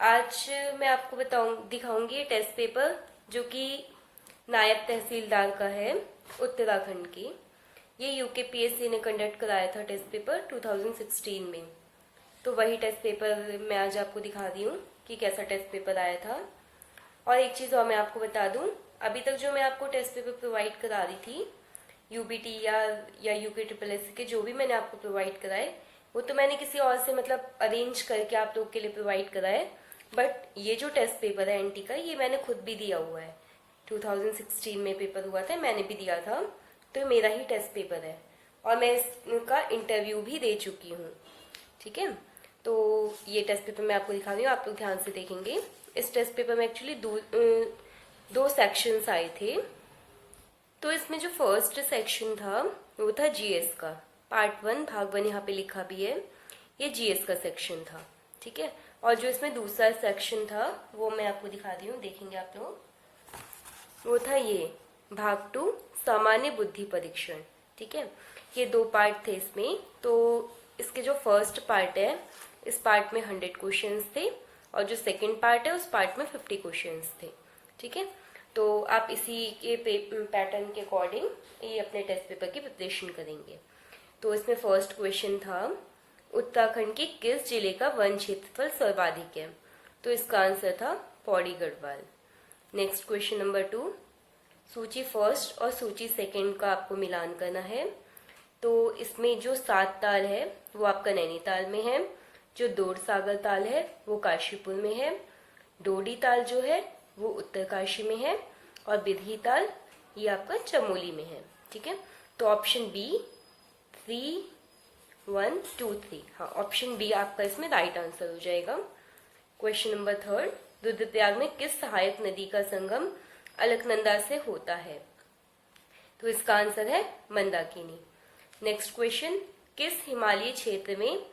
आज मैं आपको दिखाऊंगी टेस्ट पेपर जो कि नायब तहसीलदार का है उत्तराखंड की। ये यूकेपीएससी ने कंडक्ट कराया था टेस्ट पेपर 2016 में। तो वही टेस्ट पेपर मैं आज आपको दिखा रही हूँ कि कैसा टेस्ट पेपर आया था। और एक चीज़ और मैं आपको बता दूँ, अभी तक जो मैं आपको टेस्ट पेपर प्रोवाइड करा रही थी यूबीटी या यूके ट्रिपल एस के, जो भी मैंने आपको प्रोवाइड कराए वो तो मैंने किसी और से अरेंज करके आप लोग के लिए प्रोवाइड कराए। बट ये जो टेस्ट पेपर है एनटी का, ये मैंने खुद भी दिया हुआ है। 2016 में पेपर हुआ था, मैंने भी दिया था, तो मेरा ही टेस्ट पेपर है और मैं इसका इंटरव्यू भी दे चुकी हूँ। ठीक है, तो ये टेस्ट पेपर मैं आपको दिखा रही हूँ, आप लोग ध्यान से देखेंगे। इस टेस्ट पेपर में एक्चुअली दो सेक्शंस आए थे। तो इसमें जो फर्स्ट सेक्शन था वो था जीएस का, पार्ट 1 भाग 1 यहाँ पे लिखा भी है, ये जीएस का सेक्शन था। ठीक है, और जो इसमें दूसरा सेक्शन था वो मैं आपको दिखा रही हूँ, देखेंगे आप लोग। वो था ये भाग 2 सामान्य बुद्धि परीक्षण। ठीक है, ये 2 पार्ट थे इसमें। तो इसके जो फर्स्ट पार्ट है, इस पार्ट में 100 क्वेश्चंस थे और जो सेकंड पार्ट है उस पार्ट में 50 क्वेश्चंस थे। ठीक है, तो आप इसी के पैटर्न के अकॉर्डिंग ये अपने टेस्ट पेपर की प्रिपरेशन करेंगे। तो इसमें फर्स्ट क्वेश्चन था उत्तराखंड के किस जिले का वन क्षेत्रफल सर्वाधिक है? तो इसका आंसर था Pauri Garhwal. Next question number 2, सूची फर्स्ट और सूची सेकंड का आपको मिलान करना है। तो इसमें जो 7 ताल है वो आपका नैनीताल में है, जो दूधसागर ताल है वो काशीपुर में है, डोडी ताल जो है वो उत्तरकाशी में है और बिरही ताल ये आपका चमोली में है। ठीक है, तो ऑप्शन बी 3, 1, 2, 3, हाँ ऑप्शन बी आपका इसमें राइट आंसर हो जाएगा। क्वेश्चन नंबर 3, रुद्रप्रयाग में किस सहायक नदी का संगम अलकनंदा से होता है? तो इसका आंसर है मंदाकिनी। नेक्स्ट क्वेश्चन, किस हिमालयी क्षेत्र में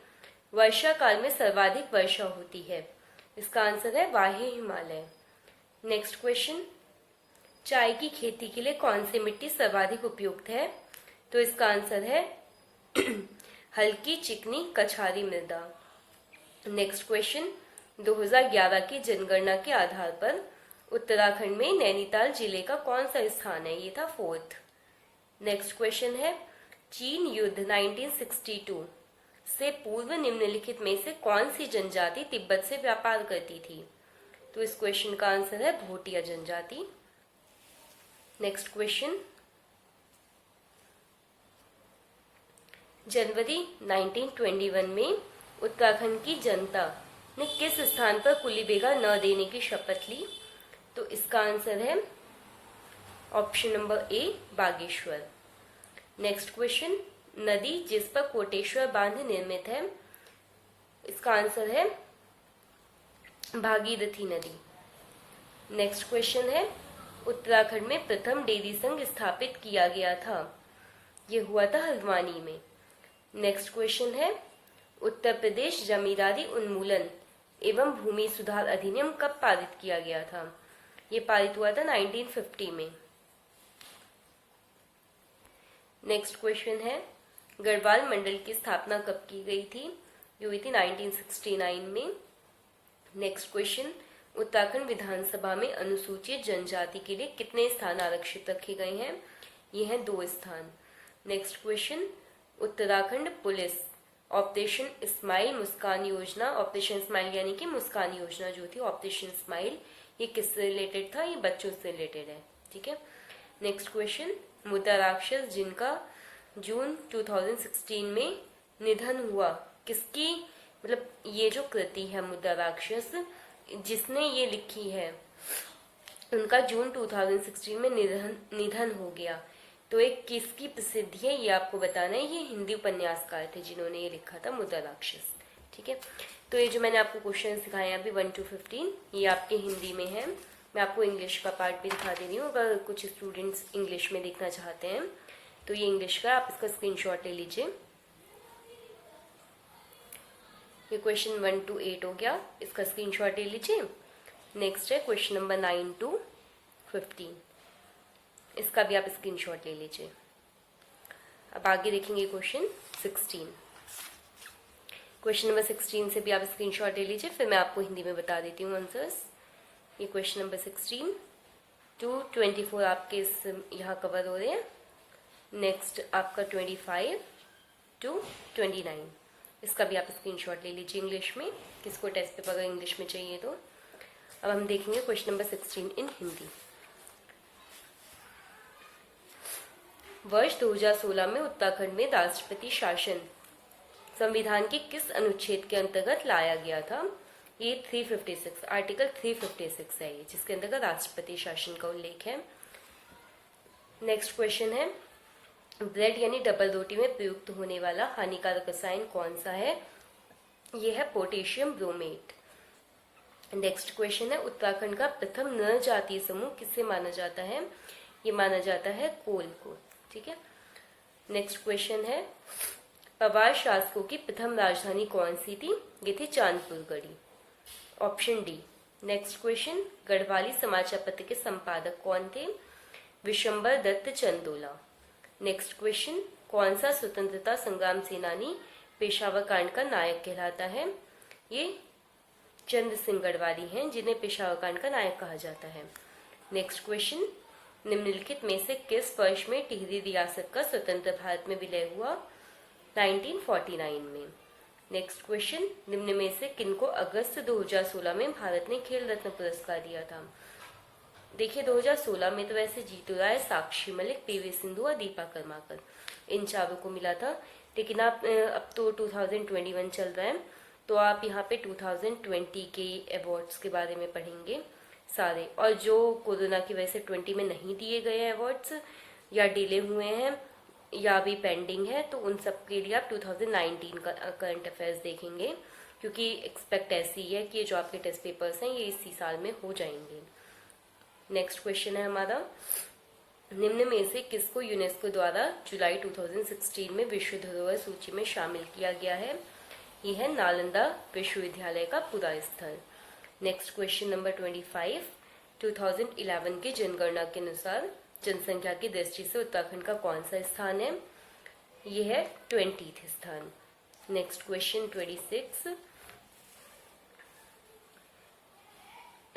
वर्षा काल में सर्वाधिक वर्षा होती है? इसका आंसर है वाह्य हिमालय। नेक्स्ट क्वेश्चन, चाय की खेती के लिए कौन सी मिट्टी सर्वाधिक उपयुक्त है? तो इसका आंसर है हल्की चिकनी कछारी मृदा। नेक्स्ट क्वेश्चन, 2011 की जनगणना के आधार पर उत्तराखंड में नैनीताल जिले का कौन सा स्थान है? ये था 4th। नेक्स्ट क्वेश्चन है, चीन युद्ध 1962 से पूर्व निम्नलिखित में से कौन सी जनजाति तिब्बत से व्यापार करती थी? तो इस क्वेश्चन का आंसर है भोटिया जनजाति। नेक्स्ट क्वेश्चन, जनवरी 1921 में उत्तराखंड की जनता ने किस स्थान पर कुली बेगा न देने की शपथ ली? तो इसका आंसर है option number A Bageshwar. Next question, नदी जिस पर कोटेश्वर बांध निर्मित है, इसका आंसर है भागीरथी नदी। नेक्स्ट क्वेश्चन है, उत्तराखंड में प्रथम डेयरी संघ स्थापित किया गया था, ये हुआ था हल्द्वानी में। नेक्स्ट क्वेश्चन है, उत्तर प्रदेश जमींदारी उन्मूलन एवं भूमि सुधार अधिनियम कब पारित किया गया था? ये पारित हुआ था 1950 में। नेक्स्ट क्वेश्चन है, गढ़वाल मंडल की स्थापना कब की गई थी? ये हुई थी 1969 में। नेक्स्ट क्वेश्चन, उत्तराखंड विधानसभा में अनुसूचित जनजाति के लिए कितने स्थान आरक्षित रखे गए हैं? ये हैं 2 स्थान। Next question, Uttarakhand police operation smile मुस्कान योजना, ऑपरेशन स्माइल यानी कि मुस्कान योजना जो थी ऑपरेशन स्माइल, ये किससे रिलेटेड था? ये बच्चों से रिलेटेड है। ठीक है, नेक्स्ट क्वेश्चन, मुद्रा राक्षस जिनका जून 2016 में निधन हुआ, किसकी ये जो कृति है मुद्रा राक्षस जिसने ये लिखी है, उनका जून 2016 में निधन हो गया। तो एक किसकी प्रसिद्धि है ये आपको बताना है। ये हिंदी उपन्यासकार थे जिन्होंने ये लिखा था मुद्रा राक्षस। ठीक है, तो ये जो मैंने आपको क्वेश्चन सिखाए अभी 1 to 15, ये आपके हिंदी में है। मैं आपको इंग्लिश का पार्ट भी दिखा दे रही हूँ, अगर कुछ स्टूडेंट्स इंग्लिश में देखना चाहते हैं तो ये इंग्लिश का, आप इसका स्क्रीनशॉट ले लीजिए। ये क्वेश्चन 1 to 8 हो गया, इसका स्क्रीनशॉट ले लीजिए। नेक्स्ट है क्वेश्चन नंबर 9 to 15, इसका भी आप स्क्रीनशॉट ले लीजिए। अब आगे देखेंगे क्वेश्चन 16। क्वेश्चन नंबर 16 से भी आप स्क्रीनशॉट ले लीजिए, फिर मैं आपको हिंदी में बता देती हूँ आंसर्स। ये क्वेश्चन नंबर 16 to 24 आपके इस यहाँ कवर हो रहे हैं। नेक्स्ट आपका 25 to 29, इसका भी आप स्क्रीनशॉट ले लीजिए इंग्लिश में, किसको टेस्ट पेपर अगर इंग्लिश में चाहिए तो। अब हम देखेंगे क्वेश्चन नंबर 16 इन हिंदी। वर्ष 2016 में उत्तराखंड में राष्ट्रपति शासन संविधान के किस अनुच्छेद के अंतर्गत लाया गया था? ये 356 आर्टिकल 356 है ये, जिसके अंतर्गत राष्ट्रपति शासन का उल्लेख है। नेक्स्ट क्वेश्चन है, ब्रेड यानी डबल रोटी में प्रयुक्त होने वाला हानिकारक रसायन कौन सा है? ये है पोटेशियम ब्रोमेट। नेक्स्ट क्वेश्चन है, उत्तराखंड का प्रथम नर जातीय समूह किसे माना जाता है? ये माना जाता है कोल को। ठीक है। नेक्स्ट क्वेश्चन है, पवार शासकों की प्रथम राजधानी कौन सी थी? ये थी Chandpur Garhi, option D. Next question, Garhwali समाचार पत्र के संपादक कौन थे? विशंबर दत्त चंदोला। नेक्स्ट क्वेश्चन, कौन सा स्वतंत्रता संग्राम सेनानी पेशावर कांड का नायक कहलाता है? ये चंद्र सिंह गढ़वाली हैं, जिन्हें पेशावर कांड का नायक कहा जाता है। नेक्स्ट क्वेश्चन, निम्नलिखित में से किस वर्ष में टिहरी रियासत का स्वतंत्र भारत में विलय हुआ? 1949 में। नेक्स्ट क्वेश्चन, निम्न में से किनको अगस्त 2016 में भारत ने खेल रत्न पुरस्कार दिया था? देखिए 2016 में तो वैसे जीतू राय, साक्षी मलिक, पीवी सिंधु और दीपा कर्माकर, इन चारों को मिला था। लेकिन आप अब तो 2021 चल रहा है, तो आप यहाँ पे 2020 के अवार्ड्स के बारे में पढ़ेंगे सारे, और जो कोरोना की वजह से 20 में नहीं दिए गए अवार्ड्स या डिले हुए हैं या अभी पेंडिंग है, तो उन सब के लिए आप 2019 का करंट अफेयर्स देखेंगे, क्योंकि एक्सपेक्ट ऐसी है कि जो आपके टेस्ट पेपर्स हैं ये इसी साल में हो जाएंगे। नेक्स्ट क्वेश्चन है हमारा, निम्न में से किसको यूनेस्को द्वारा जुलाई 2016 में विश्व धरोहर सूची में शामिल किया गया है? ये है नालंदा विश्वविद्यालय का पुरा स्थल। नेक्स्ट क्वेश्चन नंबर 25, 2011 की जनगणना के अनुसार जनसंख्या की दृष्टि से उत्तराखंड का कौन सा स्थान है? ये है 20th स्थान। नेक्स्ट क्वेश्चन 26,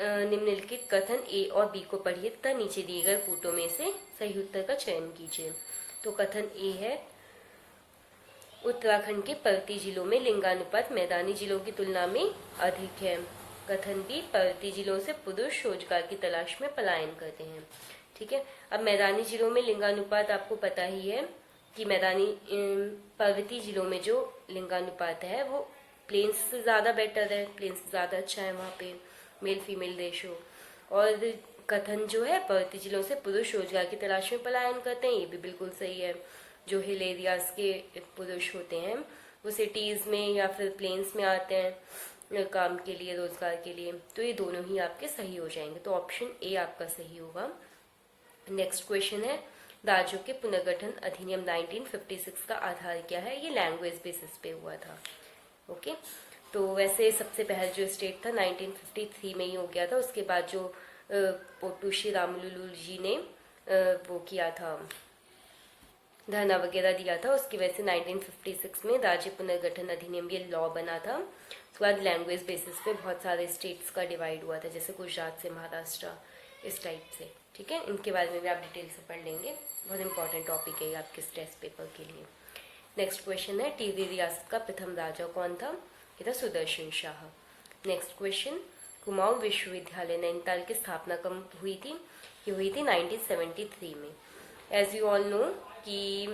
निम्नलिखित कथन ए और बी को पढ़िए तथा नीचे दिए गए कूटों में से सही उत्तर का चयन कीजिए। तो कथन ए है, उत्तराखंड के पर्वतीय जिलों में लिंगानुपात मैदानी जिलों की तुलना में अधिक है। कथन बी, पर्वतीय जिलों से पुरुष रोजगार की तलाश में पलायन करते हैं। ठीक है। अब मैदानी जिलों में लिंगानुपात आपको पता ही है कि पर्वतीय जिलों में जो लिंगानुपात है वो प्लेन्स से ज्यादा बेटर है, प्लेन्स से ज्यादा अच्छा है, वहाँ पे मेल फीमेल रेशो। और कथन जो है, पर्वतीय जिलों से पुरुष रोजगार की तलाश में पलायन करते हैं, ये भी बिल्कुल सही है। जो हिल एरियाज के पुरुष होते हैं वो सिटीज में या फिर प्लेन्स में आते हैं काम के लिए, रोजगार के लिए, तो ये दोनों ही आपके सही हो जाएंगे। तो ऑप्शन ए आपका सही होगा। नेक्स्ट क्वेश्चन है, राज्यों के पुनर्गठन अधिनियम 1956 का आधार क्या है? ये लैंग्वेज बेसिस पे हुआ था। ओके। तो वैसे सबसे पहले जो स्टेट था 1953 में ही हो गया था, उसके बाद जो पोटुशी रामलुलु जी ने वो किया था, धरना वगैरह दिया था, उसकी वजह से 1956 में राज्य पुनर्गठन अधिनियम ये लॉ बना था। उसके बाद लैंग्वेज बेसिस पे बहुत सारे स्टेट्स का डिवाइड हुआ था, जैसे गुजरात से महाराष्ट्र, इस टाइप से। ठीक है, इनके बारे में भी आप डिटेल से पढ़ लेंगे, बहुत इंपॉर्टेंट टॉपिक है आपके टेस्ट पेपर के लिए। नेक्स्ट क्वेश्चन है, टिहरी रियासत का प्रथम राजा कौन था? ये था सुदर्शन शाह। नेक्स्ट क्वेश्चन, कुमाऊं विश्वविद्यालय नैनीताल की स्थापना कब हुई थी? ये हुई थी 1973 में। एज यू ऑल नो कि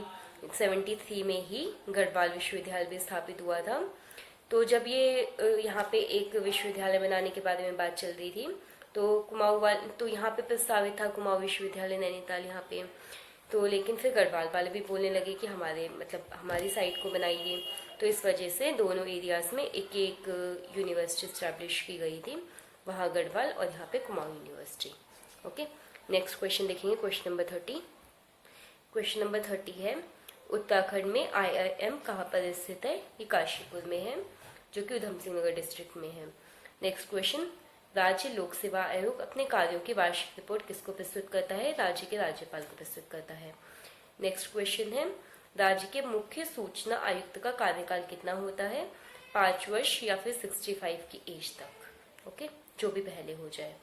73 में ही गढ़वाल विश्वविद्यालय भी स्थापित हुआ था। तो जब ये यहाँ पे एक विश्वविद्यालय बनाने के बारे में बात चल रही थी, तो तो यहाँ पे प्रस्तावित था कुमाऊं विश्वविद्यालय नैनीताल यहाँ पे, तो लेकिन फिर गढ़वाल वाले भी बोलने लगे कि हमारी साइट को बनाइए, तो इस वजह से दोनों एरियाज में एक एक यूनिवर्सिटी स्टैब्लिश की गई थी, वहाँ गढ़वाल और यहाँ पे Kumaon university. Okay. Next question देखेंगे, क्वेश्चन नंबर 30। क्वेश्चन नंबर 30 है, उत्तराखंड में IIM कहाँ पर स्थित है? ये काशीपुर में है, जो कि उधम सिंह नगर डिस्ट्रिक्ट में है। नेक्स्ट क्वेश्चन, राज्य लोक सेवा आयोग अपने कार्यों की वार्षिक रिपोर्ट किसको प्रस्तुत करता है? राज्य के राज्यपाल को प्रस्तुत करता है। नेक्स्ट क्वेश्चन है, राज्य के मुख्य सूचना आयुक्त का कार्यकाल कितना होता है? 5 वर्ष या फिर 65 की एज तक। ओके, जो भी पहले हो जाए।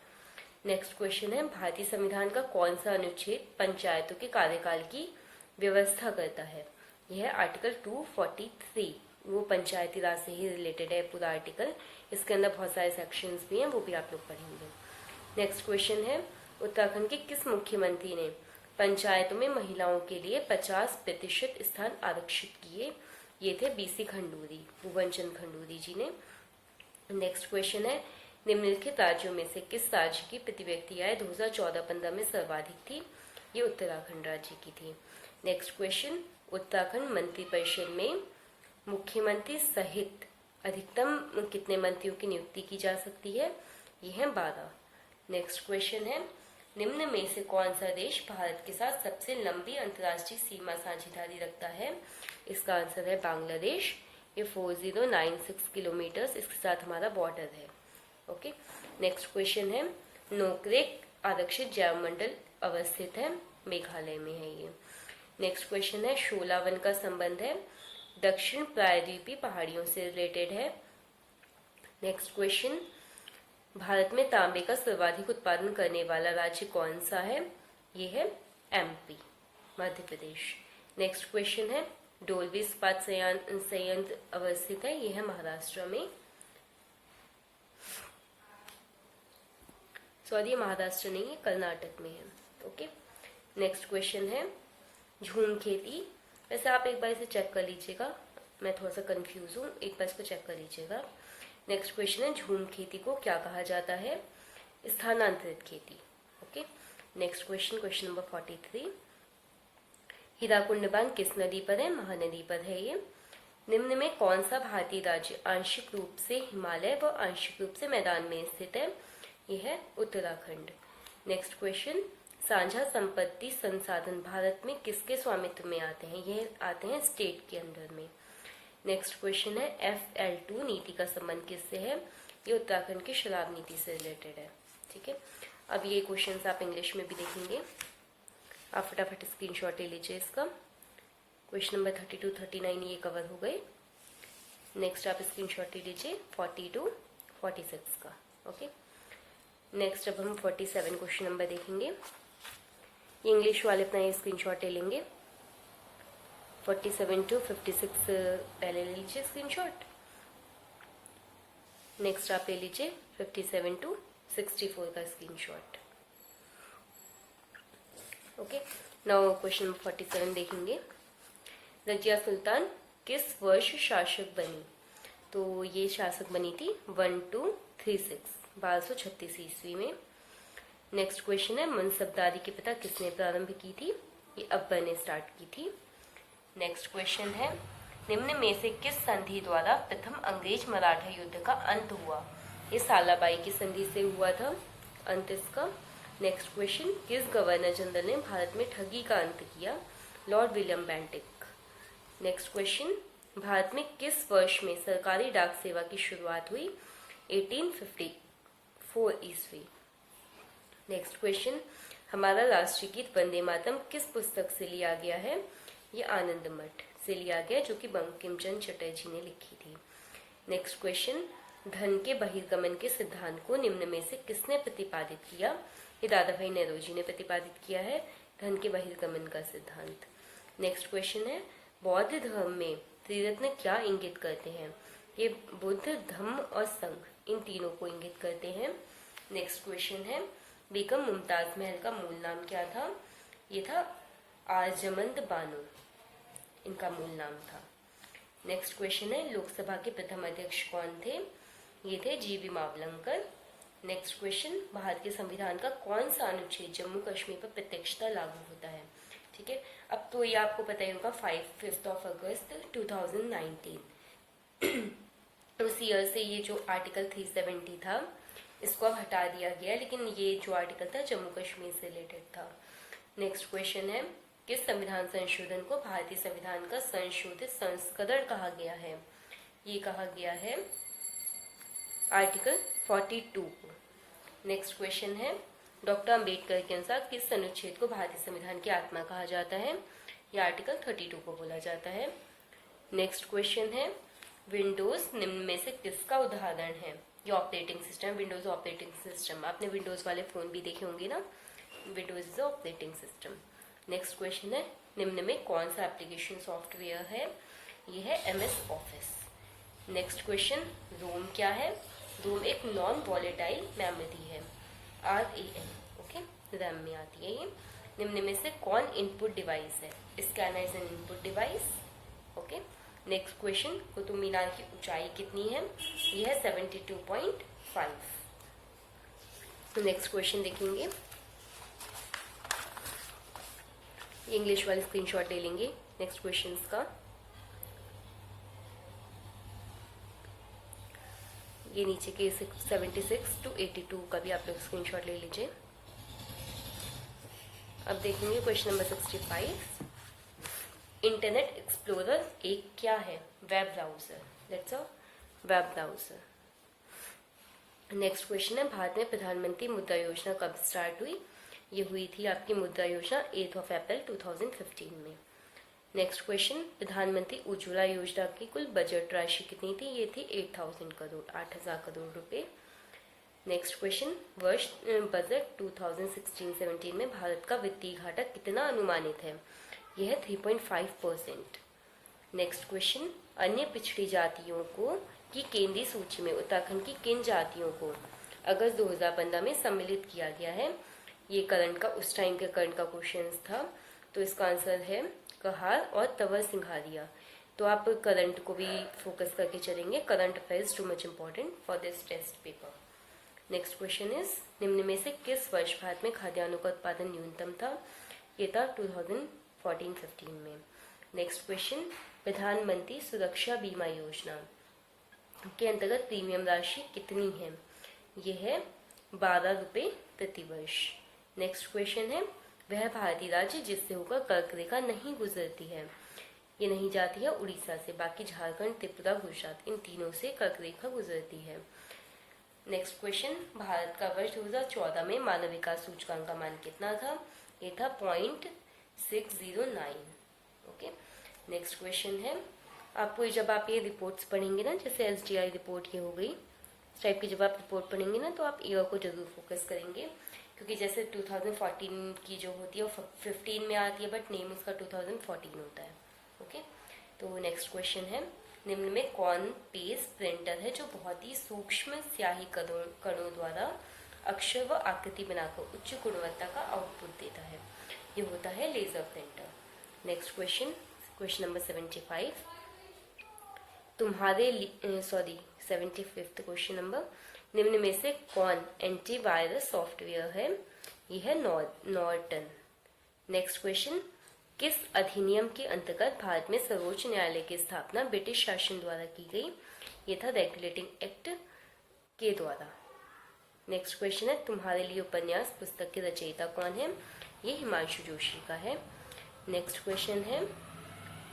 नेक्स्ट क्वेश्चन है, भारतीय संविधान का कौन सा अनुच्छेद पंचायतों के कार्यकाल की व्यवस्था करता है? यह है आर्टिकल 243। वो पंचायती राज से ही रिलेटेड है पूरा आर्टिकल। इसके अंदर बहुत सारे सेक्शंस भी हैं, वो भी आप लोग पढ़ेंगे। नेक्स्ट क्वेश्चन है, उत्तराखंड के किस मुख्यमंत्री ने पंचायतों में महिलाओं के लिए 50% स्थान आरक्षित किए? ये थे बीसी खंडूरी, भुवन चंद खंडूरी जी ने। नेक्स्ट क्वेश्चन है, निम्नलिखित राज्यों में से किस राज्य की प्रति व्यक्ति आय 2014-15 में सर्वाधिक थी? ये उत्तराखंड राज्य की थी। नेक्स्ट क्वेश्चन, उत्तराखंड मंत्रिपरिषद में मुख्यमंत्री सहित अधिकतम कितने मंत्रियों की नियुक्ति की जा सकती है? ये है 12। नेक्स्ट क्वेश्चन है, निम्न में से कौन सा देश भारत के साथ सबसे लंबी अंतर्राष्ट्रीय सीमा साझेदारी रखता है? इसका आंसर है बांग्लादेश। ये 4096 किलोमीटर इसके साथ हमारा बॉर्डर है। ओके, नेक्स्ट क्वेश्चन है, नोकरेक आरक्षित जैव मंडल अवस्थित है, मेघालय में है ये। नेक्स्ट क्वेश्चन है, शोलावन का संबंध है दक्षिण प्रायद्वीपीय पहाड़ियों से रिलेटेड है। नेक्स्ट क्वेश्चन, भारत में तांबे का सर्वाधिक उत्पादन करने वाला राज्य कौन सा है? ये है MP, Madhya Pradesh. Next question है, डोलवी इस्पात संयंत्र अवस्थित है, ये है महाराष्ट्र में। सॉरी, ये महाराष्ट्र नहीं है, कर्नाटक में है। ओके, नेक्स्ट क्वेश्चन है, झूम खेती। वैसे आप एक बार इसे चेक कर लीजिएगा, मैं थोड़ा सा कंफ्यूज हूँ, एक बार इसको चेक कर लीजिएगा। नेक्स्ट क्वेश्चन है, झूम खेती को क्या कहा जाता है? स्थानांतरित खेती। Okay, next question, question number 43, Hirakud बांध किस नदी पर है? महानदी पर है ये। निम्न में कौन सा भारतीय राज्य आंशिक रूप से हिमालय व आंशिक रूप से मैदान में स्थित है? ये है उत्तराखंड। नेक्स्ट क्वेश्चन, साझा संपत्ति संसाधन भारत में किसके स्वामित्व में आते हैं? ये आते हैं स्टेट के अंडर में। नेक्स्ट क्वेश्चन है, FL2 नीति का संबंध किससे है? ये उत्तराखंड की शराब नीति से रिलेटेड है। ठीक है, अब ये क्वेश्चंस आप इंग्लिश में भी देखेंगे, आप फटाफट स्क्रीनशॉट ले लीजिए इसका। क्वेश्चन नंबर 32, 39 ये कवर हो गए। नेक्स्ट आप स्क्रीनशॉट ले लीजिए 42, 46 का। ओके, नेक्स्ट अब हम 47 क्वेश्चन नंबर देखेंगे। ये इंग्लिश वाले अपना ये स्क्रीनशॉट ले लेंगे। 47 to 56 पहले ले लीजिए स्क्रीनशॉट। नेक्स्ट आप ले लीजिए 57 to 64 का screenshot. Okay, now question number 47 देखेंगे। रजिया सुल्तान किस वर्ष शासक बनी? तो ये शासक बनी थी 1236 ईस्वी में। नेक्स्ट क्वेश्चन है, मनसबदारी की प्रथा किसने प्रारंभ की थी? ये अकबर ने स्टार्ट की थी। नेक्स्ट क्वेश्चन है, निम्न में से किस संधि द्वारा प्रथम अंग्रेज मराठा युद्ध का अंत हुआ? ये सालाबाई की संधि से हुआ था अंत इसका। नेक्स्ट क्वेश्चन, किस गवर्नर जनरल ने भारत में ठगी का अंत किया? Lord William Bentinck. Next question, Bharat में किस वर्ष में सरकारी डाक सेवा की शुरुआत हुई? 1854 ईस्वी। नेक्स्ट क्वेश्चन, हमारा राष्ट्रीय गीत वंदे मातरम किस पुस्तक से लिया गया है? ये आनंद मठ से लिया गया, जो कि बंकिम चंद्र चटर्जी ने लिखी थी। नेक्स्ट क्वेश्चन, धन के बहिर्गमन के सिद्धांत को निम्न में से किसने प्रतिपादित किया? ये दादा भाई नेहरू ने प्रतिपादित किया है धन के बहिर्गमन का सिद्धांत। नेक्स्ट क्वेश्चन है, बौद्ध धर्म में त्रिरत्न क्या इंगित करते हैं? ये बुद्ध, धम्म और संघ इन तीनों को इंगित करते हैं। नेक्स्ट क्वेश्चन है, बेगम मुमताज महल का मूल नाम क्या था? ये था आर्जमंद बानो, इनका मूल नाम था। नेक्स्ट क्वेश्चन है, लोकसभा के प्रथम अध्यक्ष कौन थे? ये थे जीवी मावलंकर। नेक्स्ट क्वेश्चन, भारत के संविधान का कौन सा अनुच्छेद जम्मू कश्मीर पर प्रत्यक्षता लागू होता है? ठीक है, अब तो ये आपको पता ही होगा 5 अगस्त 2019 उस ईयर से ये जो आर्टिकल 370 था इसको अब हटा दिया गया, लेकिन ये जो आर्टिकल था जम्मू कश्मीर से रिलेटेड था। नेक्स्ट क्वेश्चन है, किस संविधान संशोधन को भारतीय संविधान का संशोधित संस्करण कहा गया है? ये कहा गया है आर्टिकल 42 को। नेक्स्ट क्वेश्चन है, डॉक्टर अंबेडकर के अनुसार किस अनुच्छेद को भारतीय संविधान की आत्मा कहा जाता है? यह आर्टिकल 32 को बोला जाता है। नेक्स्ट क्वेश्चन है, विंडोज निम्न में से किसका उदाहरण है? ये operating system, Windows operating system. आपने विंडोज वाले फोन भी देखे होंगे ना, Windows is operating system. Next question है, निम्न में कौन सा एप्लीकेशन सॉफ्टवेयर है? ये है MS office. Next question, ROM क्या है? रोम एक नॉन वॉलेटाइल मेमोरी है, RAM, ओके, रैम में आती है ये। निम्न में से कौन इनपुट डिवाइस है? Scanner is an input device, okay. Next question, Qutub Minar की ऊंचाई कितनी है? यह है 72.5। नेक्स्ट क्वेश्चन देखेंगे, इंग्लिश वाले स्क्रीनशॉट ले लेंगे नेक्स्ट क्वेश्चन का। ये नीचे के 76 to 82 का भी आप लोग स्क्रीनशॉट ले लीजिए। अब देखेंगे क्वेश्चन नंबर 65। इंटरनेट एक्सप्लोरर एक क्या है? Web browser, that's a web browser. Next question है, भारत में प्रधानमंत्री मुद्रा योजना कब स्टार्ट हुई? ये हुई थी आपकी मुद्रा योजना 8 अप्रैल 2015 में। नेक्स्ट क्वेश्चन, प्रधानमंत्री उज्ज्वला योजना की कुल बजट राशि कितनी थी? ये थी 8,000 करोड़, 8,000 करोड़ रुपए। नेक्स्ट क्वेश्चन, वर्ष बजट 2016-17 में भारत का वित्तीय घाटा कितना अनुमानित है? यह है 3.5%। नेक्स्ट क्वेश्चन, अन्य पिछड़ी जातियों को की केंद्रीय सूची में उत्तराखंड की किन जातियों को अगस्त 2015 में सम्मिलित किया गया है? ये करंट का, उस टाइम के करंट का क्वेश्चन था, तो इसका आंसर है कहार और तंवर सिंघारिया। तो आप करंट को भी फोकस करके चलेंगे, current affairs too much important for this test paper. Next question is, निम्न में से किस वर्ष भारत में खाद्यान्नों का उत्पादन न्यूनतम था? ये था 2014-15 में। नेक्स्ट क्वेश्चन, प्रधानमंत्री सुरक्षा बीमा योजना के अंतर्गत प्रीमियम राशि कितनी है? ये है 12 रुपये प्रति वर्ष। नेक्स्ट क्वेश्चन है, वह भारतीय राज्य जिससे होकर कर्क रेखा नहीं गुजरती है? ये नहीं जाती है उड़ीसा से, बाकी झारखंड, त्रिपुरा, गुजरात, इन तीनों से कर्क रेखा गुजरती है। नेक्स्ट क्वेश्चन, भारत का वर्ष 2014 में मानव विकास सूचकांक का मान कितना था? ये था 0.609, ओके। नेक्स्ट क्वेश्चन है, आपको जब आप ये रिपोर्ट्स पढ़ेंगे ना, जैसे SDI रिपोर्ट ये हो गई, इस टाइप की जब आप रिपोर्ट पढ़ेंगे ना, तो आप ईयर को जरूर फोकस करेंगे, क्योंकि जैसे 2014 की जो होती है वो 15 में आती है, बट नेम उसका 2014 होता है, ओके। तो नेक्स्ट क्वेश्चन है, निम्न में कौन पेज प्रिंटर है जो बहुत ही सूक्ष्म स्याही कणों द्वारा अक्षर व आकृति बनाकर उच्च गुणवत्ता का आउटपुट देता है? ये होता है laser printer. Next question, question number 75, 75th question number, निम्न में से कौन एंटीवायरस सॉफ्टवेयर है? यह है नॉर्टन। नेक्स्ट क्वेश्चन, किस अधिनियम के अंतर्गत भारत में सर्वोच्च न्यायालय की स्थापना ब्रिटिश शासन द्वारा की गई? ये था रेगुलेटिंग एक्ट के द्वारा। नेक्स्ट क्वेश्चन है, तुम्हारे लिए उपन्यास पुस्तक के रचयिता कौन है? ये हिमांशु जोशी का है। नेक्स्ट क्वेश्चन है,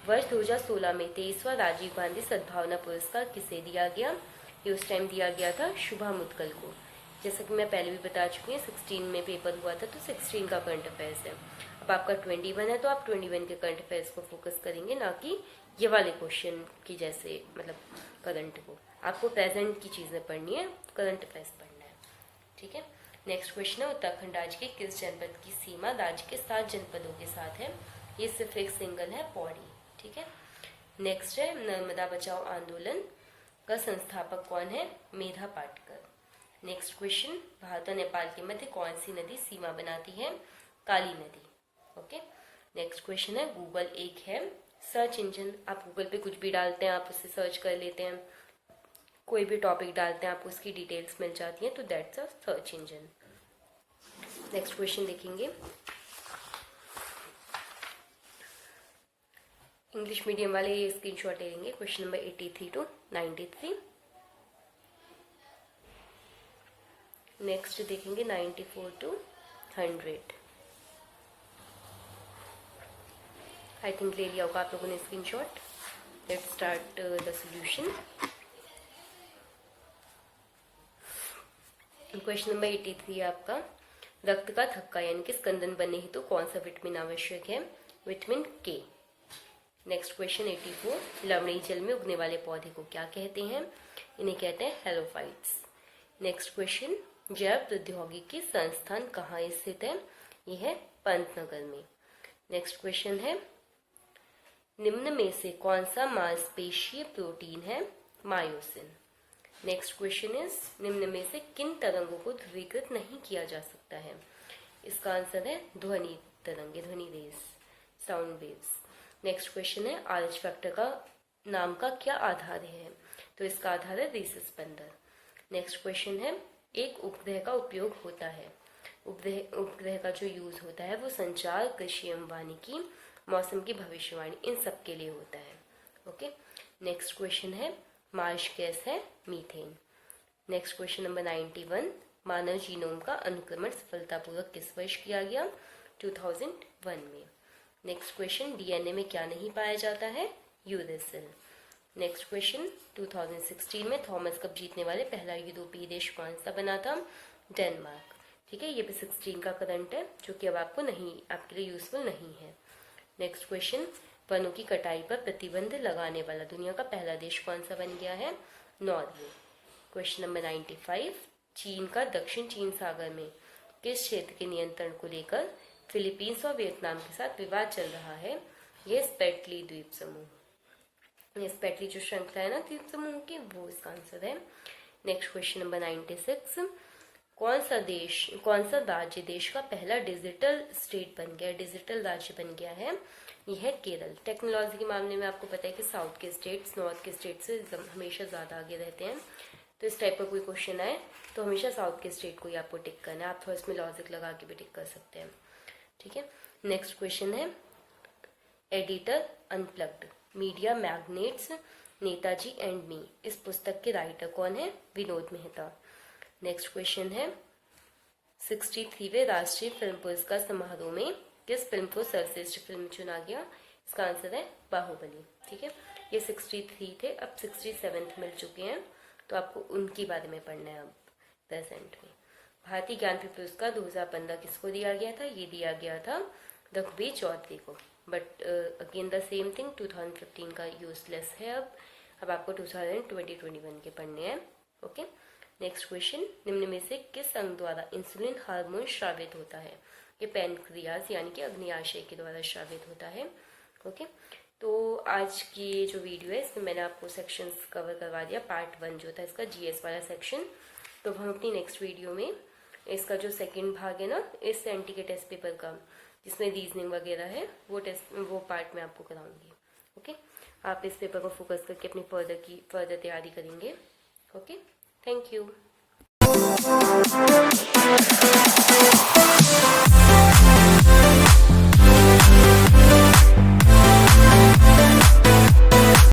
वर्ष 2016 में 23वां राजीव गांधी सद्भावना पुरस्कार किसे दिया गया? ये उस टाइम दिया गया था शुभा मुदगल को। जैसा कि मैं पहले भी बता चुकी हूँ, 16 में पेपर हुआ था, तो 16 का करंट अफेयर्स है। अब आपका 21 है, तो आप 21 के करंट अफेयर्स को फोकस करेंगे, ना कि ये वाले क्वेश्चन की जैसे, मतलब करंट को। आपको प्रेजेंट की चीजें पढ़नी है, करंट अफेयर्स पढ़ना है, ठीक है। नेक्स्ट क्वेश्चन है, उत्तराखंड राज्य के किस जनपद की सीमा राज्य के 7 जनपदों के साथ है? ये सिर्फ एक सिंगल है, पौड़ी, ठीक है। नेक्स्ट है, नर्मदा बचाओ आंदोलन का संस्थापक कौन है? मेधा पाटकर। नेक्स्ट क्वेश्चन, भारत और नेपाल के मध्य कौन सी नदी सीमा बनाती है? काली नदी, ओके। नेक्स्ट क्वेश्चन है, गूगल एक है सर्च इंजन। आप गूगल पे कुछ भी डालते हैं, आप उसे सर्च कर लेते हैं, कोई भी टॉपिक डालते हैं, आपको उसकी डिटेल्स मिल जाती हैं, तो that's a search engine. Next question देखेंगे, इंग्लिश मीडियम वाले ये स्क्रीनशॉट ले लेंगे, क्वेश्चन नंबर 83 to 93। नेक्स्ट देखेंगे 94 to 100। आई थिंक ले लिया होगा आप लोगों ने screenshot. Let's start the solution. Question number 83 है आपका, रक्त का थक्का यानी कि स्कंदन बनने हेतु कौन सा विटामिन आवश्यक है? विटामिन के। नेक्स्ट क्वेश्चन 84, लवणीय जल में उगने वाले पौधे को क्या कहते हैं? इन्हें कहते हैं हेलोफाइट्स। नेक्स्ट क्वेश्चन, जैव प्रौद्योगिकी संस्थान कहाँ स्थित है? यह है पंतनगर में। नेक्स्ट क्वेश्चन है, निम्न में से कौन सा मांसपेशीय प्रोटीन है? मायोसिन। नेक्स्ट क्वेश्चन इज, निम्न में से किन तरंगों को ध्रुवीकृत नहीं किया जा सकता है? इसका आंसर है ध्वनि तरंगे, ध्वनि rays, sound waves. Next question है, आरएच फैक्टर का नाम का क्या आधार है? तो इसका आधार है रीसस बंदर। नेक्स्ट क्वेश्चन है, एक उपग्रह का उपयोग होता है। उपग्रह का जो यूज होता है वो संचार, कृषि एवं वानिकी, मौसम की भविष्यवाणी, इन सब के लिए होता है। ओके। नेक्स्ट क्वेश्चन है, मार्श गैस है मीथेन। नेक्स्ट क्वेश्चन नंबर 91, मानव जीनोम का अनुक्रमण सफलतापूर्वक किस वर्ष किया गया? 2001 में। नेक्स्ट क्वेश्चन, डीएनए में क्या नहीं पाया जाता है? यूरेसिल। नेक्स्ट क्वेश्चन, 2016 में थॉमस कप जीतने वाले पहला यूरोपीय देश कौन सा बना था? डेनमार्क। ठीक है, ये भी 16 का करंट है जो कि अब आपके लिए यूजफुल नहीं है। नेक्स्ट क्वेश्चन, वनों की कटाई पर प्रतिबंध लगाने वाला दुनिया का पहला देश कौन सा बन गया है? नॉर्वे। क्वेश्चन नंबर 95, चीन का दक्षिण चीन सागर में किस क्षेत्र के नियंत्रण को लेकर फिलीपींस और वियतनाम के साथ विवाद चल रहा है? यह स्पेटली द्वीप समूह, ये स्पेटली जो श्रृंखला है ना द्वीप समूह की, वो इसका आंसर है। नेक्स्ट क्वेश्चन नंबर 96, कौन सा राज्य देश का पहला डिजिटल स्टेट बन गया, डिजिटल राज्य बन गया है? यह है केरल। टेक्नोलॉजी के मामले में आपको पता है कि साउथ के स्टेट्स नॉर्थ के स्टेट से हमेशा ज़्यादा आगे रहते हैं, तो इस टाइप का कोई क्वेश्चन आए तो हमेशा साउथ के स्टेट को ही आपको टिक करना है। आप थोड़ा इसमें लॉजिक लगा के भी टिक कर सकते हैं। ठीक है। नेक्स्ट क्वेश्चन है, editor unplugged, media magnets, Netaji and me, इस पुस्तक के राइटर कौन है? विनोद मेहता। नेक्स्ट क्वेश्चन है, 63वें राष्ट्रीय फिल्म पुरस्कार समारोह में किस फिल्म को सर्वश्रेष्ठ फिल्म चुना गया? इसका आंसर है बाहुबली। ठीक है, ये 63 थे, अब 67 मिल चुके हैं, तो आपको उनके बारे में पढ़ना है अब प्रेजेंट में। भारतीय ज्ञानपीठ पुरस्कार 2015 किसको दिया गया था? ये दिया गया था रघुवीर चौधरी को, but again the same thing, 2015 का यूजलेस है। अब आपको 2020-21 के पढ़ने हैं। ओके। नेक्स्ट क्वेश्चन, निम्न में से किस अंग द्वारा इंसुलिन हार्मोन स्रावित होता है? ये पैनक्रियाज यानी कि अग्न्याशय के द्वारा स्रावित होता है। ओके। तो आज की जो वीडियो है इसमें मैंने आपको सेक्शंस कवर करवा दिया। पार्ट 1 जो था इसका जीएस वाला सेक्शन, तो हम अपनी नेक्स्ट वीडियो में इसका जो सेकंड भाग है ना इस एनटी के टेस्ट पेपर का, जिसमें रीजनिंग वगैरह है, वो पार्ट में आपको कराऊंगी। ओके। आप इस पेपर को फोकस करके अपनी फर्दर तैयारी करेंगे। Okay, thank you.